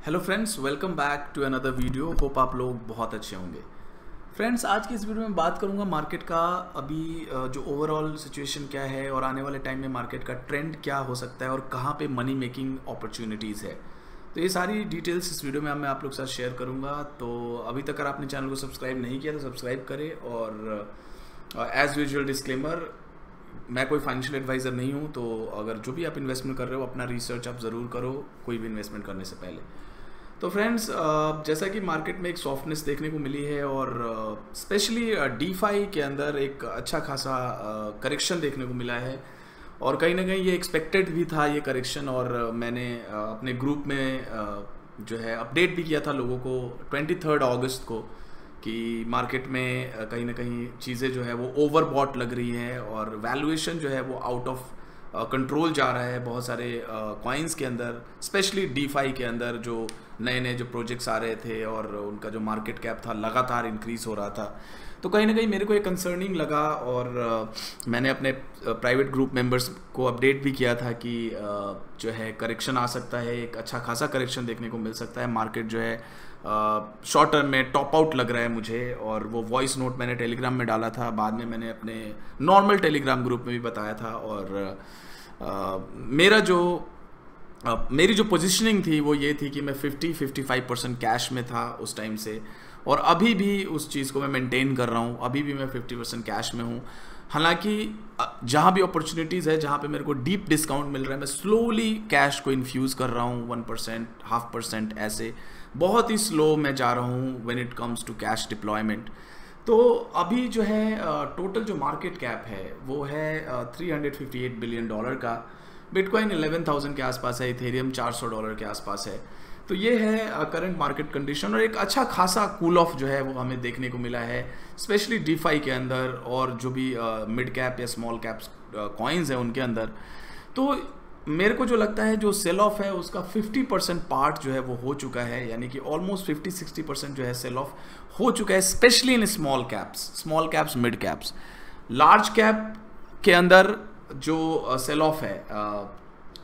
Hello friends, welcome back to another video. Hope आप लोग बहुत अच्छे होंगे। फ्रेंड्स, आज की इस वीडियो में बात करूंगा मार्केट का अभी जो ओवरऑल सिचुएशन क्या है और आने वाले टाइम में मार्केट का ट्रेंड क्या हो सकता है और कहाँ पे मनी मेकिंग अपॉर्चुनिटीज़ है। तो ये सारी डिटेल्स इस वीडियो में मैं आप लोग के साथ शेयर करूँगा। तो अभी तक अगर आपने चैनल को सब्सक्राइब नहीं किया तो सब्सक्राइब करें। और एज़ यूजुअल डिस्क्लेमर, मैं कोई फाइनेंशियल एडवाइज़र नहीं हूँ, तो अगर जो भी आप इन्वेस्टमेंट कर रहे हो अपना रिसर्च आप ज़रूर करो कोई भी इन्वेस्टमेंट करने से पहले। तो फ्रेंड्स, जैसा कि मार्केट में एक सॉफ्टनेस देखने को मिली है और स्पेशली डीफाई के अंदर एक अच्छा खासा करेक्शन देखने को मिला है और कहीं ना कहीं ये एक्सपेक्टेड भी था ये करेक्शन। और मैंने अपने ग्रुप में जो है अपडेट भी किया था लोगों को 23 अगस्त को कि मार्केट में कहीं ना कहीं चीज़ें जो है वो ओवरबॉट लग रही है और वैल्यूएशन जो है वो आउट ऑफ कंट्रोल जा रहा है बहुत सारे कॉइन्स के अंदर, स्पेशली डीफाई के अंदर जो नए नए जो प्रोजेक्ट्स आ रहे थे और उनका जो मार्केट कैप था लगातार इंक्रीज़ हो रहा था। तो कहीं ना कहीं मेरे को ये कंसर्निंग लगा और मैंने अपने प्राइवेट ग्रुप मेंबर्स को अपडेट भी किया था कि जो है करेक्शन आ सकता है, एक अच्छा खासा करेक्शन देखने को मिल सकता है। मार्केट जो है शॉर्ट टर्म में टॉप आउट लग रहा है मुझे, और वो वॉइस नोट मैंने टेलीग्राम में डाला था, बाद में मैंने अपने नॉर्मल टेलीग्राम ग्रुप में भी बताया था। और मेरी जो पोजीशनिंग थी वो ये थी कि मैं 50-55% कैश में था उस टाइम से, और अभी भी उस चीज़ को मैं मेंटेन कर रहा हूँ। अभी भी मैं 50% कैश में हूँ। हालांकि जहाँ भी अपॉर्चुनिटीज़ है, जहाँ पे मेरे को डीप डिस्काउंट मिल रहा है, मैं स्लोली कैश को इन्फ्यूज़ कर रहा हूँ 1%, 0.5% ऐसे बहुत ही स्लो मैं जा रहा हूँ when it comes to cash deployment. तो अभी जो है टोटल जो मार्केट कैप है वो है $358 बिलियन का। बिटकॉइन 11,000 के आसपास है, इथेरियम $400 के आसपास है। तो ये है करंट मार्केट कंडीशन, और एक अच्छा खासा कूल ऑफ जो है वो हमें देखने को मिला है स्पेशली डीफाई के अंदर और जो भी मिड कैप या स्मॉल कैप्स कॉइन्स हैं उनके अंदर। तो मेरे को जो लगता है जो सेल ऑफ है उसका 50% पार्ट जो है वो हो चुका है, यानी कि ऑलमोस्ट 50-60% जो है सेल ऑफ हो चुका है, specially in small caps, mid caps. Large cap के अंदर जो सेल ऑफ है,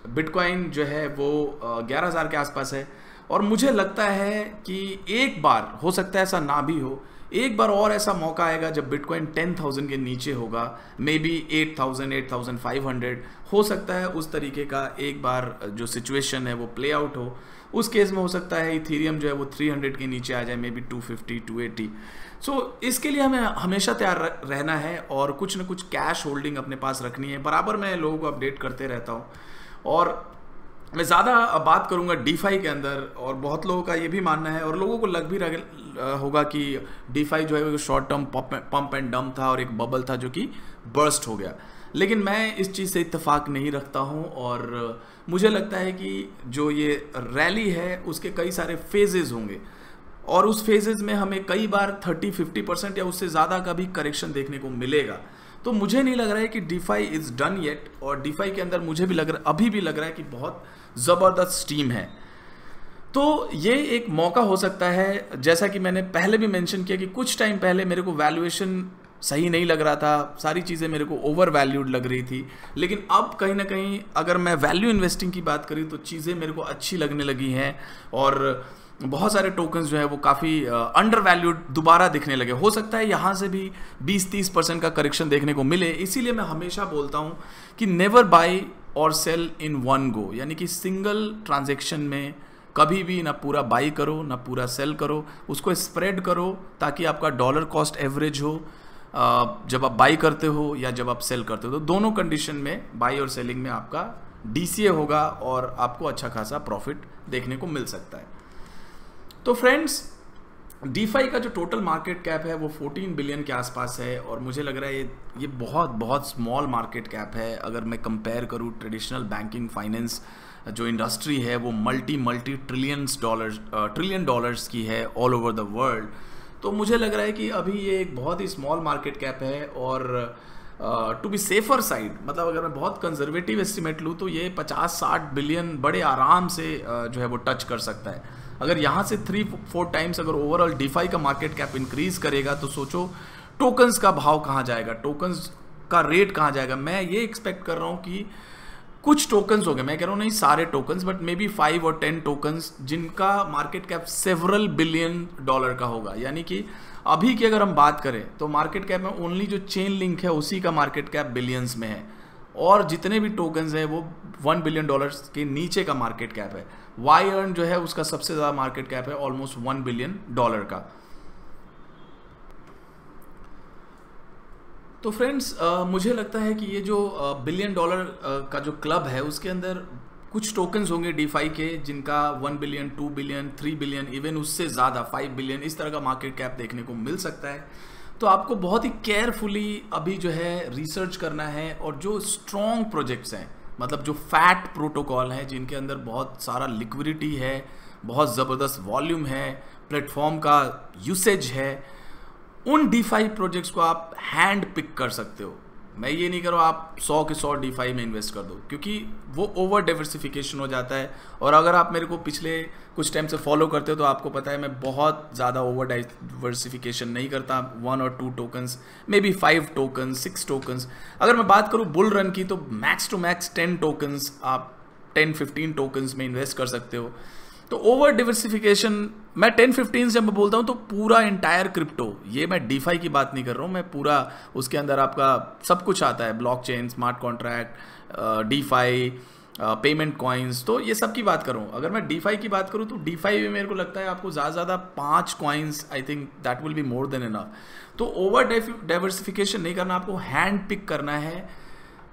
बिटकॉइन जो है वो 11,000 के आसपास है, और मुझे लगता है कि एक बार हो सकता है ऐसा ना भी हो, एक बार और ऐसा मौका आएगा जब बिटकॉइन 10,000 के नीचे होगा, मे बी 8,000, 8,500 हो सकता है। उस तरीके का एक बार जो सिचुएशन है वो प्ले आउट हो। उस केस में हो सकता है इथेरियम जो है वो 300 के नीचे आ जाए, मे बी 250, 280। सो इसके लिए हमें हमेशा तैयार रहना है और कुछ ना कुछ कैश होल्डिंग अपने पास रखनी है। बराबर मैं लोगों को अपडेट करते रहता हूँ, और मैं ज़्यादा बात करूँगा डीफाई के अंदर। और बहुत लोगों का ये भी मानना है और लोगों को लग भी होगा कि डीफाई जो है वो short term pump and dump था और एक बबल था जो कि बर्स्ट हो गया, लेकिन मैं इस चीज़ से इत्तेफाक नहीं रखता हूँ। और मुझे लगता है कि जो ये रैली है उसके कई सारे फेजेस होंगे, और उस फेजेस में हमें कई बार 30-50% या उससे ज़्यादा का भी करेक्शन देखने को मिलेगा। तो मुझे नहीं लग रहा है कि डीफाई इज़ डन येट, और डीफाई के अंदर मुझे भी अभी भी लग रहा है कि बहुत ज़बरदस्त स्टीम है। तो ये एक मौका हो सकता है, जैसा कि मैंने पहले भी मेंशन किया कि कुछ टाइम पहले मेरे को वैल्यूएशन सही नहीं लग रहा था, सारी चीज़ें मेरे को ओवर वैल्यूड लग रही थी, लेकिन अब कहीं ना कहीं अगर मैं वैल्यू इन्वेस्टिंग की बात करी तो चीज़ें मेरे को अच्छी लगने लगी हैं, और बहुत सारे टोकन्स जो है वो काफ़ी अंडर वैल्यूड दोबारा दिखने लगे। हो सकता है यहाँ से भी 20-30% का करेक्शन देखने को मिले। इसीलिए मैं हमेशा बोलता हूँ कि नेवर बाय और सेल इन वन गो, यानी कि सिंगल ट्रांजेक्शन में कभी भी ना पूरा बाई करो ना पूरा सेल करो, उसको स्प्रेड करो ताकि आपका डॉलर कॉस्ट एवरेज हो जब आप बाई करते हो या जब आप सेल करते हो। तो दोनों कंडीशन में बाई और सेलिंग में आपका DCA होगा और आपको अच्छा खासा प्रॉफिट देखने को मिल सकता है। तो फ्रेंड्स, डीफाई का जो टोटल मार्केट कैप है वो 14 बिलियन के आसपास है, और मुझे लग रहा है ये बहुत स्मॉल मार्केट कैप है। अगर मैं कंपेयर करूँ ट्रेडिशनल बैंकिंग फाइनेंस जो इंडस्ट्री है वो मल्टी ट्रिलियन डॉलर्स की है ऑल ओवर द वर्ल्ड। तो मुझे लग रहा है कि अभी ये एक बहुत ही स्मॉल मार्केट कैप है, और टू बी सेफर साइड, मतलब अगर मैं बहुत कंजर्वेटिव एस्टिमेट लूँ तो ये 50-60 बिलियन बड़े आराम से जो है वो टच कर सकता है। अगर यहाँ से 3-4 टाइम्स अगर ओवरऑल डीफाई का मार्केट कैप इंक्रीज करेगा तो सोचो टोकन्स का भाव कहाँ जाएगा, टोकन्स का रेट कहाँ जाएगा। मैं ये एक्सपेक्ट कर रहा हूँ कि कुछ टोकन्स हो गए, मैं कह रहा हूँ नहीं सारे टोकन्स, बट मे बी 5 और 10 टोकन्स जिनका market cap several billion dollar का होगा। यानी कि अभी की अगर हम बात करें तो मार्केट कैप में ओनली जो चेन लिंक है उसी का मार्केट कैप बिलियंस में है, और जितने भी टोकन्स हैं वो $1 बिलियन के नीचे का मार्केट कैप है। YEARN जो है उसका सबसे ज़्यादा मार्केट कैप है ऑलमोस्ट $1 बिलियन का। तो फ्रेंड्स मुझे लगता है कि ये जो $1 बिलियन का जो क्लब है उसके अंदर कुछ टोकन्स होंगे डीफाई के जिनका 1 बिलियन, 2 बिलियन, 3 बिलियन, इवन उससे ज़्यादा 5 बिलियन इस तरह का मार्केट कैप देखने को मिल सकता है। तो आपको बहुत ही केयरफुली अभी जो है रिसर्च करना है, और जो स्ट्रॉन्ग प्रोजेक्ट्स हैं, मतलब जो फैट प्रोटोकॉल हैं जिनके अंदर बहुत सारा लिक्विडिटी है, बहुत ज़बरदस्त वॉल्यूम है, प्लेटफॉर्म का यूसेज है, उन डीफाई प्रोजेक्ट्स को आप हैंड पिक कर सकते हो। मैं ये नहीं करो आप 100 के 100 डीफाई में इन्वेस्ट कर दो, क्योंकि वो ओवर डाइवर्सिफिकेशन हो जाता है। और अगर आप मेरे को पिछले कुछ टाइम से फॉलो करते हो तो आपको पता है मैं बहुत ज़्यादा ओवर डाइवर्सिफिकेशन नहीं करता। 1 और 2 tokens, may be 5 tokens, 6 tokens. अगर मैं बात करूँ बुल रन की तो मैक्स टू मैक्स 10 टोकन्स, आप 10-15 टोकन्स में इन्वेस्ट कर सकते हो। तो ओवर डिवर्सिफिकेशन, मैं 10-15 जब मैं बोलता हूँ तो पूरा इंटायर क्रिप्टो, ये मैं डीफाई की बात नहीं कर रहा हूँ, मैं पूरा उसके अंदर आपका सब कुछ आता है, blockchain, smart contract, DeFi, payment coins, तो ये सब की बात कर रहा हूँ। अगर मैं डीफाई की बात करूँ तो डीफाई में मेरे को लगता है आपको ज़्यादा से ज़्यादा 5 coins, I think that will be more than enough. तो ओवर डाइवर्सिफिकेशन नहीं करना, आपको हैंड पिक करना है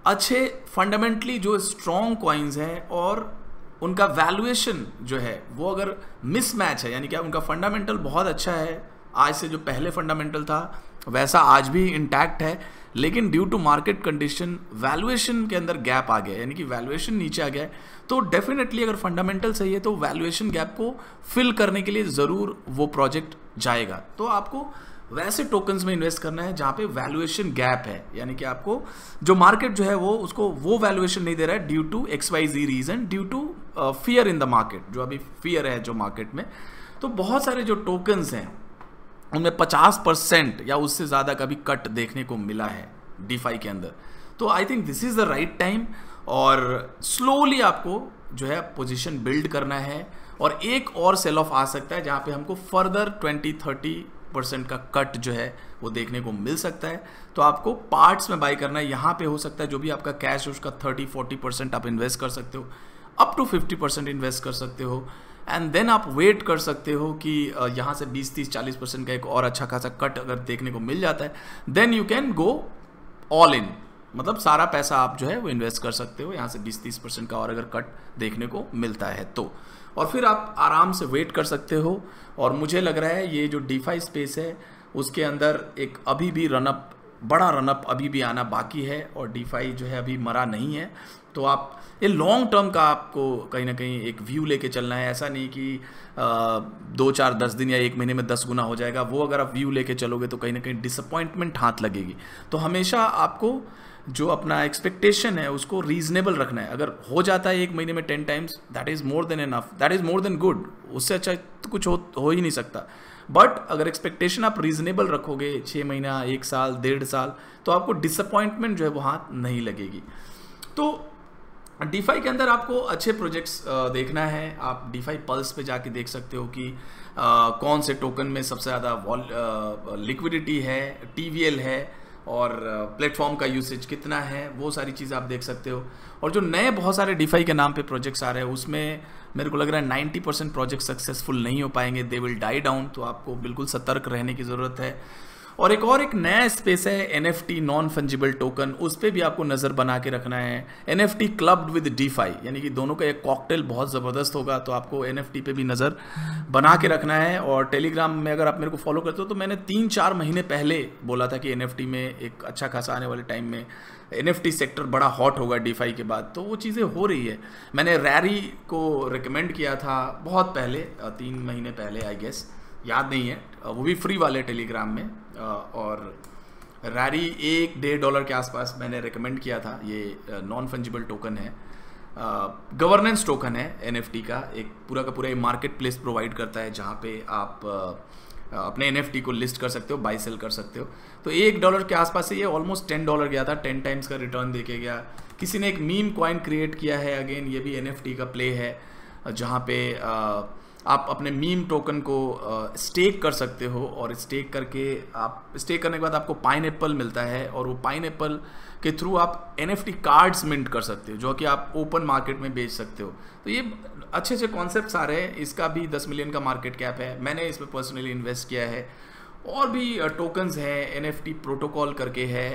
अच्छे फंडामेंटली जो स्ट्रॉन्ग कॉइन्स हैं, और उनका वैल्यूएशन जो है वो अगर मिसमैच है, यानी कि उनका फंडामेंटल बहुत अच्छा है, आज से जो पहले फंडामेंटल था वैसा आज भी इंटैक्ट है, लेकिन due to market condition valuation के अंदर गैप आ गया, यानी कि वैल्यूएशन नीचे आ गया है, तो डेफिनेटली अगर फंडामेंटल सही है तो वैल्यूएशन गैप को फिल करने के लिए ज़रूर वो प्रोजेक्ट जाएगा। तो आपको वैसे टोकन्स में इन्वेस्ट करना है जहाँ पे वैल्यूएशन गैप है, यानी कि आपको जो मार्केट जो है वो उसको वो वैल्यूएशन नहीं दे रहा है due to XYZ reason, due to fear in the market, जो अभी फियर है जो मार्केट में। तो बहुत सारे जो टोकन्स हैं उनमें 50% या उससे ज़्यादा का भी कट देखने को मिला है डीफाई के अंदर। तो I think this is the right time, और स्लोली आपको जो है पोजीशन बिल्ड करना है, और एक और सेल ऑफ आ सकता है जहाँ पे हमको फर्दर 20-30% का कट जो है वो देखने को मिल सकता है। तो आपको पार्ट्स में बाय करना है, यहाँ पे हो सकता है जो भी आपका कैश है उसका 30-40% आप इन्वेस्ट कर सकते हो, अप टू 50% इन्वेस्ट कर सकते हो, एंड देन आप वेट कर सकते हो कि यहाँ से 20-30-40% का एक और अच्छा खासा कट अगर देखने को मिल जाता है, then you can go all in, मतलब सारा पैसा आप जो है वो इन्वेस्ट कर सकते हो यहाँ से 20-30% का और अगर कट देखने को मिलता है तो, और फिर आप आराम से वेट कर सकते हो। और मुझे लग रहा है ये जो डीफाई स्पेस है उसके अंदर एक अभी भी रनअप, बड़ा रनअप अभी भी आना बाकी है, और डीफाई जो है अभी मरा नहीं है। तो आप ये लॉन्ग टर्म का आपको कहीं ना कहीं एक व्यू लेके चलना है, ऐसा नहीं कि 2-4-10 दिन या 1 महीने में 10 गुना हो जाएगा। वो अगर आप व्यू लेके चलोगे तो कहीं ना कहीं डिसअपॉइंटमेंट हाथ लगेगी। तो हमेशा आपको जो अपना एक्सपेक्टेशन है उसको रीजनेबल रखना है। अगर हो जाता है 1 महीने में 10 times, that is more than enough, that is more than good, उससे अच्छा तो कुछ हो ही नहीं सकता। बट अगर एक्सपेक्टेशन आप रीजनेबल रखोगे 6 महीना, 1 साल, 1.5 साल, तो आपको डिसअपॉइंटमेंट जो है वो हाथ नहीं लगेगी। तो डीफाई के अंदर आपको अच्छे प्रोजेक्ट्स देखना है। आप डीफाई पल्स पे जाके देख सकते हो कि कौन से टोकन में सबसे ज़्यादा लिक्विडिटी है, TVL है, और प्लेटफॉर्म का यूसेज कितना है, वो सारी चीज़ आप देख सकते हो। और जो नए बहुत सारे डीफाई के नाम पे प्रोजेक्ट्स आ रहे हैं उसमें मेरे को लग रहा है 90% प्रोजेक्ट सक्सेसफुल नहीं हो पाएंगे, दे विल डाई डाउन। तो आपको बिल्कुल सतर्क रहने की ज़रूरत है। और एक नया स्पेस है NFT, नॉन फंजिबल टोकन, उस पर भी आपको नज़र बना के रखना है। NFT क्लब्ड विद डीफाई, यानी कि दोनों का एक कॉकटेल बहुत ज़बरदस्त होगा, तो आपको NFT पे भी नज़र बना के रखना है। और टेलीग्राम में अगर आप मेरे को फॉलो करते हो तो मैंने 3-4 महीने पहले बोला था कि NFT में एक अच्छा खासा आने वाले टाइम में NFT सेक्टर बड़ा हॉट होगा डीफाई के बाद, तो वो चीज़ें हो रही है। मैंने रैरी को रिकमेंड किया था बहुत पहले, 3 महीने पहले आई गेस, याद नहीं है, वो भी फ्री वाले टेलीग्राम में। और रैरी $1-1.5 के आसपास मैंने रिकमेंड किया था। ये नॉन फंजिबल टोकन है, गवर्नेंस टोकन है NFT का, एक पूरा का पूरा मार्केट प्लेस प्रोवाइड करता है जहाँ पे आप अपने NFT को लिस्ट कर सकते हो, बाई सेल कर सकते हो। तो $1 के आसपास से ये ऑलमोस्ट $10 गया था, 10 टाइम्स का रिटर्न देके गया। किसी ने एक मीम कॉइन क्रिएट किया है, अगेन ये भी NFT का प्ले है, जहाँ पे आप अपने मीम टोकन को स्टेक कर सकते हो, और स्टेक करने के बाद आपको पाइनएप्पल मिलता है, और वो पाइनएप्पल के थ्रू आप NFT कार्ड्स मिंट कर सकते हो, जो कि आप ओपन मार्केट में बेच सकते हो। तो ये अच्छे अच्छे कॉन्सेप्ट्स आ रहे हैं। इसका भी 10 मिलियन का मार्केट कैप है, मैंने इसमें पर्सनली इन्वेस्ट किया है। और भी टोकन्स हैं, NFT प्रोटोकॉल करके है,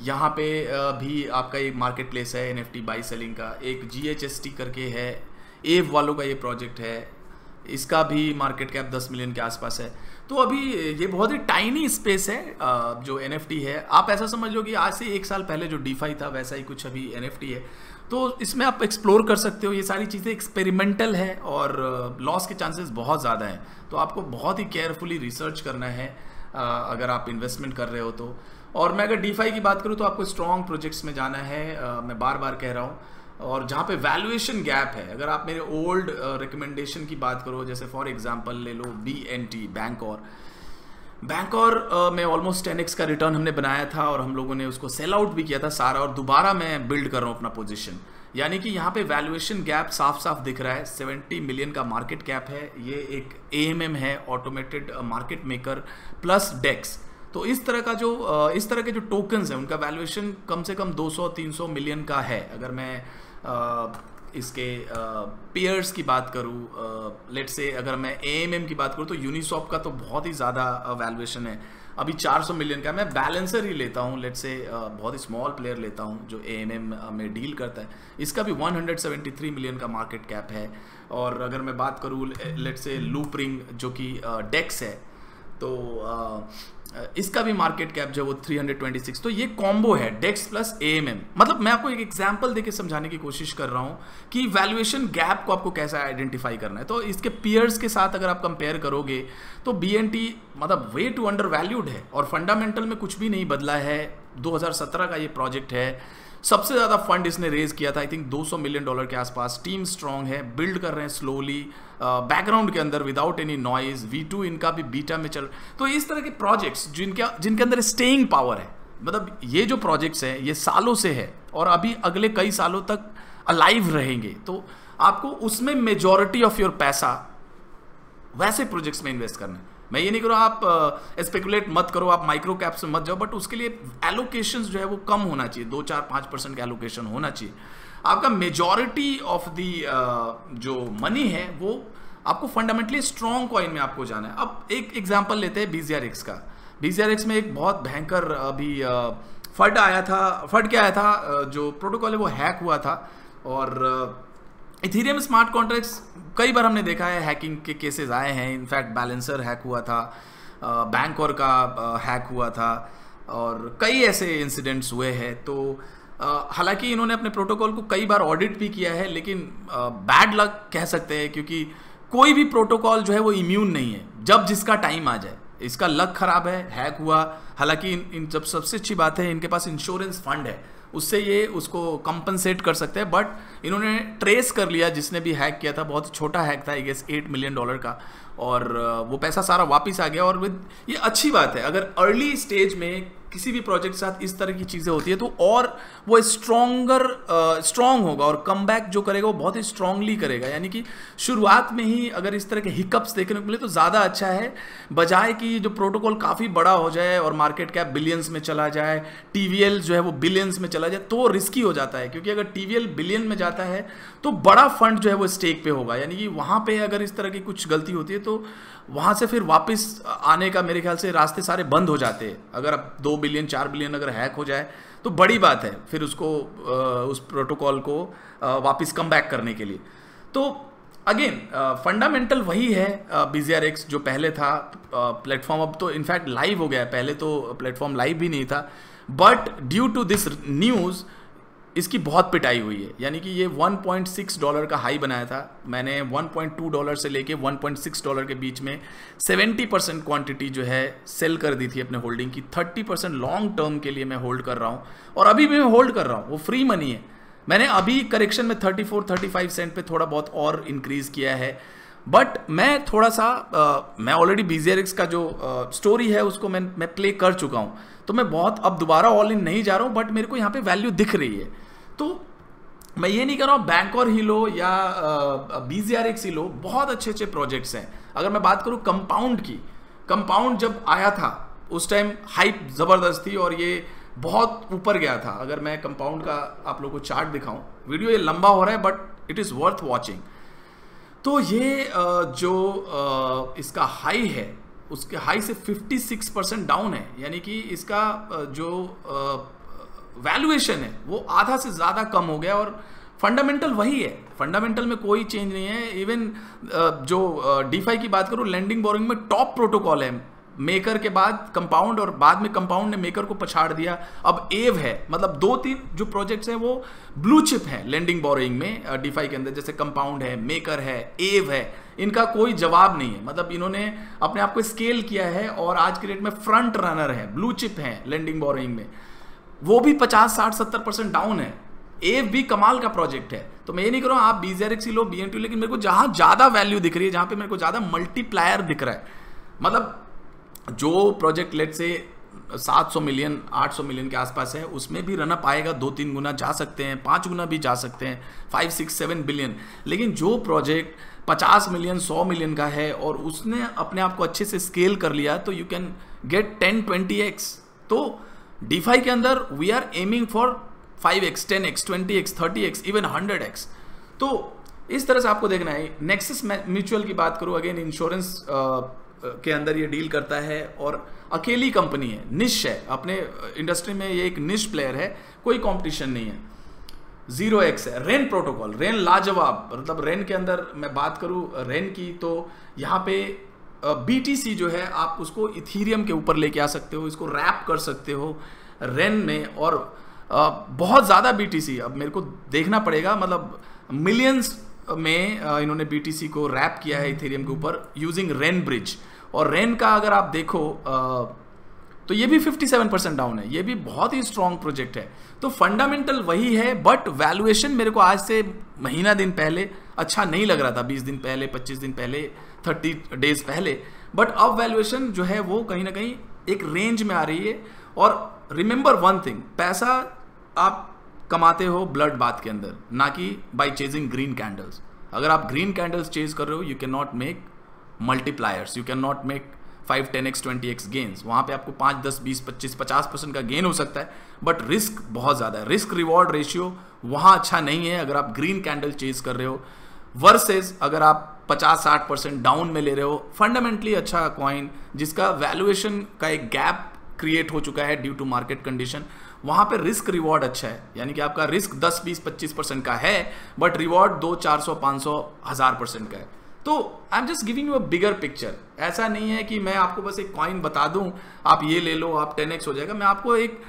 यहाँ पे भी आपका एक मार्केट प्लेस है NFT बाई सेलिंग का। एक GHST करके है, एव वालों का ये प्रोजेक्ट है, इसका भी मार्केट कैप 10 मिलियन के आसपास है। तो अभी ये बहुत ही टाइनी स्पेस है जो NFT है। आप ऐसा समझ लो कि आज से 1 साल पहले जो DeFi था वैसा ही कुछ अभी NFT है। तो इसमें आप एक्सप्लोर कर सकते हो, ये सारी चीज़ें एक्सपेरिमेंटल है और लॉस के चांसेस बहुत ज़्यादा हैं। तो आपको बहुत ही केयरफुली रिसर्च करना है अगर आप इन्वेस्टमेंट कर रहे हो तो। और मैं अगर DeFi की बात करूँ तो आपको स्ट्रॉन्ग प्रोजेक्ट्स में जाना है, मैं बार बार कह रहा हूँ, और जहाँ पे वैल्यूएशन गैप है। अगर आप मेरे ओल्ड रिकमेंडेशन की बात करो, जैसे फॉर एग्जांपल ले लो BNT बैंकॉर में ऑलमोस्ट 10x का रिटर्न हमने बनाया था, और हम लोगों ने उसको सेल आउट भी किया था सारा, और दोबारा मैं बिल्ड कर रहा हूँ अपना पोजीशन। यानी कि यहाँ पे वैल्यूएशन गैप साफ साफ दिख रहा है। 70 मिलियन का मार्केट कैप है, ये एक AMM है, ऑटोमेटेड मार्केट मेकर प्लस डेक्स। तो इस तरह के जो टोकन्स हैं उनका वैल्यूएशन कम से कम 200-300 मिलियन का है। अगर मैं इसके पेयर्स की बात करूँ, लेट्स से अगर मैं AMM की बात करूँ तो यूनिसॉप का तो बहुत ही ज़्यादा वैल्यूएशन है, अभी 400 मिलियन का। मैं बैलेंसर ही लेता हूँ, लेट्स से बहुत ही स्मॉल प्लेयर लेता हूँ जो AMM में डील करता है, इसका भी 173 मिलियन का मार्केट कैप है। और अगर मैं बात करूँ लेट्स से लूपरिंग जो कि डेक्स है, तो इसका भी मार्केट कैप जो है वो 326। तो ये कॉम्बो है डेक्स प्लस AMM। मतलब मैं आपको एक एग्जांपल देके समझाने की कोशिश कर रहा हूँ कि वैल्यूएशन गैप को आपको कैसे आइडेंटिफाई करना है। तो इसके पीयर्स के साथ अगर आप कंपेयर करोगे तो BNT मतलब वे टू अंडर वैल्यूड है, और फंडामेंटल में कुछ भी नहीं बदला है। 2017 का ये प्रोजेक्ट है, सबसे ज़्यादा फंड इसने रेज किया था, आई थिंक $200 मिलियन के आसपास। टीम स्ट्रॉन्ग है, बिल्ड कर रहे हैं स्लोली बैकग्राउंड के अंदर विदाउट एनी नॉइज। V2 इनका भी बीटा में चल। तो इस तरह के प्रोजेक्ट्स जिनके अंदर स्टेइंग पावर है, मतलब ये जो प्रोजेक्ट्स हैं ये सालों से है और अभी अगले कई सालों तक अलाइव रहेंगे, तो आपको उसमें मेजॉरिटी ऑफ योर पैसा वैसे प्रोजेक्ट्स में इन्वेस्ट करना है। मैं ये नहीं करूँ आप स्पेकुलेट मत करो, आप माइक्रो कैप्स में मत जाओ, बट उसके लिए एलोकेशंस जो है वो कम होना चाहिए, 2-4-5% का एलोकेशन होना चाहिए। आपका मेजॉरिटी ऑफ दी जो मनी है वो आपको फंडामेंटली स्ट्रॉन्ग कॉइन में आपको जाना है। अब एक एग्जांपल लेते हैं BZRX का। BZRX में एक बहुत भयंकर अभी फंड आया था। फंड क्या आया था, जो प्रोटोकॉल है वो हैक हुआ था, और इथेरियम स्मार्ट कॉन्ट्रैक्ट्स कई बार हमने देखा है हैकिंग के केसेस आए हैं। इनफैक्ट बैलेंसर हैक हुआ था, बैंकॉर का हैक हुआ था, और कई ऐसे इंसिडेंट्स हुए हैं। तो हालांकि इन्होंने अपने प्रोटोकॉल को कई बार ऑडिट भी किया है, लेकिन बैड लक कह सकते हैं, क्योंकि कोई भी प्रोटोकॉल जो है वो इम्यून नहीं है, जब जिसका टाइम आ जाए। इसका लक खराब है, हैक हुआ। हालांकि इन जब सबसे अच्छी बात है इनके पास इंश्योरेंस फंड है, उससे ये उसको कंपनसेट कर सकते हैं। बट इन्होंने ट्रेस कर लिया, जिसने भी हैक किया था, बहुत ही छोटा हैक था, आई गेस $8 मिलियन का, और वो पैसा सारा वापस आ गया। और ये अच्छी बात है, अगर अर्ली स्टेज में किसी भी प्रोजेक्ट के साथ इस तरह की चीज़ें होती है तो और वो स्ट्रॉन्ग होगा, और कमबैक जो करेगा वो बहुत ही स्ट्रांगली करेगा। यानी कि शुरुआत में ही अगर इस तरह के हिकअप्स देखने को मिले तो ज़्यादा अच्छा है, बजाय कि जो प्रोटोकॉल काफ़ी बड़ा हो जाए और मार्केट कैप बिलियंस में चला जाए, TVL जो है वो बिलियंस में चला जाए, तो रिस्की हो जाता है। क्योंकि अगर TVL बिलियन में जाता है तो बड़ा फंड जो है वो स्टेक पे होगा, यानी कि वहाँ पे अगर इस तरह की कुछ गलती होती है तो वहाँ से फिर वापस आने का मेरे ख्याल से रास्ते सारे बंद हो जाते हैं। अगर अब 2 बिलियन 4 बिलियन अगर हैक हो जाए तो बड़ी बात है फिर उसको उस प्रोटोकॉल को वापस कम बैक करने के लिए। तो अगेन फंडामेंटल वही है। BZRX जो पहले था प्लेटफॉर्म, अब तो इनफैक्ट लाइव हो गया है, पहले तो प्लेटफॉर्म लाइव भी नहीं था, but due to this news इसकी बहुत पिटाई हुई है। यानी कि ये $1.6 का हाई बनाया था, मैंने $1.2 से लेके $1.6 के बीच में 70% क्वांटिटी जो है सेल कर दी थी अपने होल्डिंग की। 30% लॉन्ग टर्म के लिए मैं होल्ड कर रहा हूँ, और अभी भी मैं होल्ड कर रहा हूँ, वो फ्री मनी है। मैंने अभी करेक्शन में 34-35 सेंट पे थोड़ा बहुत और इंक्रीज़ किया है, बट मैं थोड़ा सा मैं ऑलरेडी BZRX का जो स्टोरी है उसको मैं प्ले कर चुका हूँ, तो मैं बहुत अब दोबारा ऑल इन नहीं जा रहा हूँ, बट मेरे को यहाँ पे वैल्यू दिख रही है। तो मैं ये नहीं कर रहा हूँ बैंकॉर ही लो या BZRX ही लो, बहुत अच्छे अच्छे प्रोजेक्ट्स हैं। अगर मैं बात करूँ कंपाउंड की, कंपाउंड जब आया था उस टाइम हाइप ज़बरदस्त थी और ये बहुत ऊपर गया था। अगर मैं कंपाउंड का आप लोगों को चार्ट दिखाऊं, वीडियो ये लंबा हो रहा है but it is worth watching. तो ये जो इसका हाई है उसके हाई से 56% डाउन है, यानी कि इसका जो वैल्यूएशन है वो आधा से ज़्यादा कम हो गया और फंडामेंटल वही है, फंडामेंटल में कोई चेंज नहीं है। इवन जो DeFi की बात करूँ, लेंडिंग बोरिंग में टॉप प्रोटोकॉल है, मेकर के बाद कंपाउंड और बाद में कंपाउंड ने मेकर को पछाड़ दिया। अब एव है, मतलब 2-3 जो प्रोजेक्ट्स हैं वो ब्लू चिप हैं लेंडिंग बोरिंग में DeFi के अंदर, जैसे कंपाउंड है, मेकर है, एव है, इनका कोई जवाब नहीं है। मतलब इन्होंने अपने आप को स्केल किया है और आज के डेट में फ्रंट रनर है, ब्लू चिप है लेंडिंग बोरिंग में। वो भी 50-60-70% डाउन है। एव भी कमाल का प्रोजेक्ट है। तो मैं ये नहीं कर रहा हूँ आप BZRX लो, BNT, लेकिन मेरे को जहां ज्यादा वैल्यू दिख रही है, जहां पे मेरे को ज्यादा मल्टीप्लायर दिख रहा है, मतलब जो प्रोजेक्ट लेट से 700 मिलियन 800 मिलियन के आसपास है, उसमें भी रनअप आएगा, 2-3 गुना जा सकते हैं, 5 गुना भी जा सकते हैं, 5-6-7 बिलियन। लेकिन जो प्रोजेक्ट 50 मिलियन 100 मिलियन का है और उसने अपने आप को अच्छे से स्केल कर लिया, तो यू कैन गेट 10-20x। तो DeFi के अंदर we are aiming for 5x, 10x, 20x, 30x, even 100x। तो इस तरह से आपको देखना है। नेक्सस म्यूचुअल की बात करूँ, अगेन इंश्योरेंस के अंदर ये डील करता है और अकेली कंपनी है, निश है, अपने इंडस्ट्री में ये एक निश प्लेयर है, कोई कंपटीशन नहीं है। 0x है, रेन प्रोटोकॉल, रेन लाजवाब। मतलब रेन के अंदर मैं बात करूँ रेन की, तो यहाँ पे BTC जो है आप उसको इथीरियम के ऊपर लेके आ सकते हो, इसको रैप कर सकते हो रेन में, और बहुत ज़्यादा BTC, अब मेरे को देखना पड़ेगा, मतलब मिलियंस में इन्होंने BTC को रैप किया है इथेरियम के ऊपर यूजिंग रेन ब्रिज। और रेन का अगर आप देखो तो ये भी 57% डाउन है, ये भी बहुत ही स्ट्रॉन्ग प्रोजेक्ट है। तो फंडामेंटल वही है, बट वैल्यूएशन मेरे को आज से महीना दिन पहले अच्छा नहीं लग रहा था, 20 दिन पहले, 25 दिन पहले, 30 डेज पहले, बट अब वैल्यूएशन जो है वो कहीं ना कहीं एक रेंज में आ रही है। और रिमेंबर वन थिंग, पैसा आप कमाते हो ब्लड बाथ के अंदर, ना कि बाय चेजिंग ग्रीन कैंडल्स। अगर आप ग्रीन कैंडल्स चेज कर रहे हो, you can not make multipliers, you can not make 5-10x 20x gains. वहाँ पे आपको 5, 10, 20, 25, 50% का गेन हो सकता है, बट रिस्क बहुत ज़्यादा है। रिस्क रिवॉर्ड रेशियो वहाँ अच्छा नहीं है अगर आप ग्रीन कैंडल चेज कर रहे हो, वर्सेस अगर आप 50-60% डाउन में ले रहे हो। फंडामेंटली अच्छा कॉइन जिसका वैल्यूएशन का एक गैप क्रिएट हो चुका है ड्यू टू मार्केट कंडीशन, वहाँ पे रिस्क रिवॉर्ड अच्छा है, यानी कि आपका रिस्क 10, 20, 25% का है, बट रिवॉर्ड 200, 400, 500, 1000% का है। तो I am just giving you a bigger picture. ऐसा नहीं है कि मैं आपको बस एक कॉइन बता दूं, आप ये ले लो, आप 10x हो जाएगा। मैं आपको एक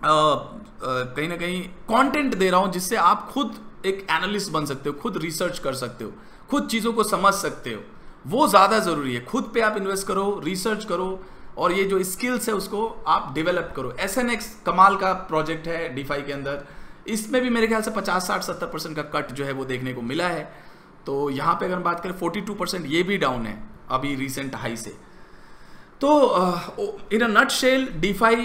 कहीं ना कहीं कंटेंट दे रहा हूं जिससे आप खुद एक एनालिस्ट बन सकते हो, खुद रिसर्च कर सकते हो, खुद चीज़ों को समझ सकते हो। वो ज़्यादा ज़रूरी है। खुद पे आप इन्वेस्ट करो, रिसर्च करो, और ये जो स्किल्स है उसको आप डेवलप करो। SNX कमाल का प्रोजेक्ट है DeFi के अंदर, इसमें भी मेरे ख्याल से 50, 60, 70% का कट जो है वो देखने को मिला है। तो यहाँ पे अगर हम बात करें 42%, ये भी डाउन है अभी रिसेंट हाई से। तो in a nutshell DeFi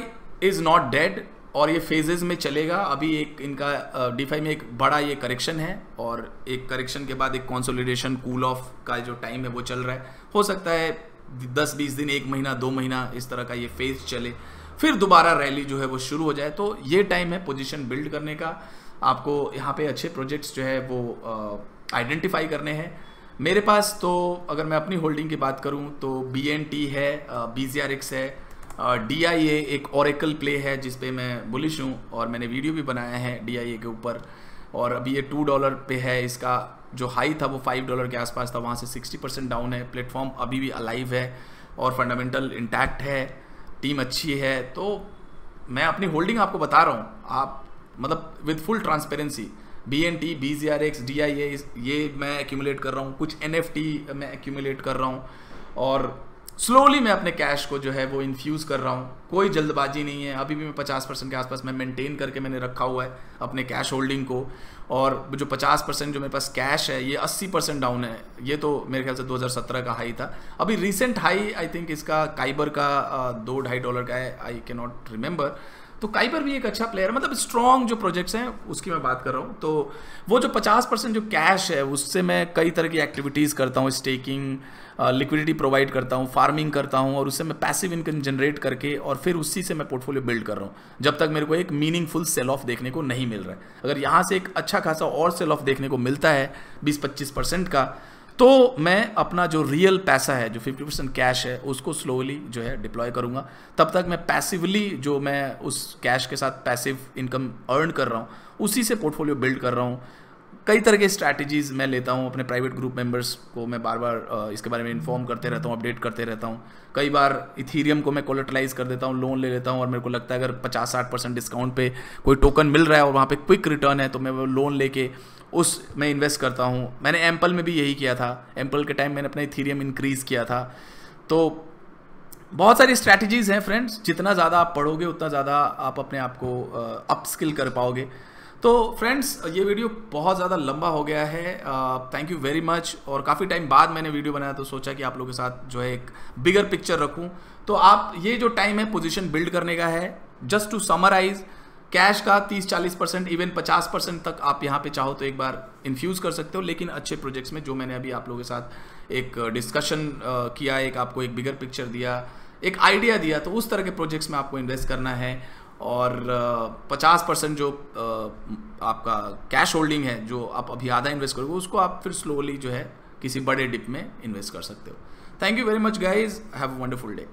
is not dead और ये फेजेस में चलेगा। अभी एक इनका DeFi में एक बड़ा ये करेक्शन है और एक करेक्शन के बाद एक कंसोलिडेशन कूल ऑफ का जो टाइम है वो चल रहा है। हो सकता है 10-20 दिन, 1 महीना, 2 महीना इस तरह का ये फेज चले, फिर दोबारा रैली जो है वो शुरू हो जाए। तो ये टाइम है पोजीशन बिल्ड करने का। आपको यहाँ पे अच्छे प्रोजेक्ट्स जो है वो आइडेंटिफाई करने हैं। मेरे पास तो अगर मैं अपनी होल्डिंग की बात करूँ तो BNT है, BZRX है, DIA एक ओरेकल प्ले है जिस पे मैं बुलिश हूँ और मैंने वीडियो भी बनाया है DIA के ऊपर। और अभी ये $2 पे है, इसका जो हाई था वो $5 के आसपास था, वहाँ से 60% डाउन है। प्लेटफॉर्म अभी भी अलाइव है और फंडामेंटल इंटैक्ट है, टीम अच्छी है। तो मैं अपनी होल्डिंग आपको बता रहा हूँ, आप मतलब with full transparency. BNT, BZRX, DIA ये मैं एक्यूमुलेट कर रहा हूँ, कुछ NFT मैं एक्यूमुलेट कर रहा हूँ, और स्लोली मैं अपने कैश को जो है वो इन्फ्यूज़ कर रहा हूँ, कोई जल्दबाजी नहीं है। अभी भी मैं 50% के आसपास मैं मेंटेन करके मैंने रखा हुआ है अपने कैश होल्डिंग को, और जो 50% जो मेरे पास कैश है ये 80% डाउन है। ये तो मेरे ख्याल से 2017 का हाई था। अभी रिसेंट हाई आई थिंक इसका काइबर का $2-2.5 का है, आई कैन नॉट रिमेंबर। तो काइबर भी एक अच्छा प्लेयर है, मतलब स्ट्रॉन्ग जो प्रोजेक्ट्स हैं उसकी मैं बात कर रहा हूँ। तो वो जो 50% जो कैश है उससे मैं कई तरह की एक्टिविटीज़ करता हूँ, स्टेकिंग, लिक्विडिटी प्रोवाइड करता हूँ, फार्मिंग करता हूँ, और उससे मैं पैसिव इनकम जनरेट करके और फिर उसी से मैं पोर्टफोलियो बिल्ड कर रहा हूँ, जब तक मेरे को एक मीनिंगफुल सेल ऑफ देखने को नहीं मिल रहा है। अगर यहाँ से एक अच्छा खासा और सेल ऑफ देखने को मिलता है 20-25% का, तो मैं अपना जो रियल पैसा है, जो 50% कैश है, उसको स्लोली जो है डिप्लॉय करूँगा। तब तक मैं पैसिवली जो मैं उस कैश के साथ पैसिव इनकम अर्न कर रहा हूँ उसी से पोर्टफोलियो बिल्ड कर रहा हूँ। कई तरह के स्ट्रैटेजीज़ मैं लेता हूँ, अपने प्राइवेट ग्रुप मेंबर्स को मैं बार बार इसके बारे में इन्फॉर्म करते रहता हूँ, अपडेट करते रहता हूँ। कई बार इथीरियम को मैं कोलेटराइज कर देता हूँ, लोन ले लेता हूँ, और मेरे को लगता है अगर 50-60% डिस्काउंट पे कोई टोकन मिल रहा है और वहाँ पे क्विक रिटर्न है तो मैं वो लोन लेके उस में इन्वेस्ट करता हूँ। मैंने एम्पल में भी यही किया था, एम्पल के टाइम मैंने अपना इथीरियम इंक्रीज़ किया था। तो बहुत सारी स्ट्रैटेजीज़ हैं फ्रेंड्स, जितना ज़्यादा आप पढ़ोगे उतना ज़्यादा आप अपने आप को अप स्किल कर पाओगे। तो फ्रेंड्स ये वीडियो बहुत ज़्यादा लंबा हो गया है, थैंक यू वेरी मच। और काफ़ी टाइम बाद मैंने वीडियो बनाया तो सोचा कि आप लोगों के साथ जो है एक बिगर पिक्चर रखूं। तो आप ये जो टाइम है पोजीशन बिल्ड करने का है, जस्ट टू समराइज, कैश का 30-40%, इवन 50% तक आप यहाँ पे चाहो तो एक बार इन्फ्यूज़ कर सकते हो, लेकिन अच्छे प्रोजेक्ट्स में, जो मैंने अभी आप लोगों के साथ एक डिस्कशन किया, एक आपको एक बिगर पिक्चर दिया, एक आइडिया दिया, तो उस तरह के प्रोजेक्ट्स में आपको इन्वेस्ट करना है। और 50% जो आपका कैश होल्डिंग है, जो आप अभी आधा इन्वेस्ट करोगे, उसको आप फिर स्लोली जो है किसी बड़े डिप में इन्वेस्ट कर सकते हो। Thank you very much guys, have a wonderful day.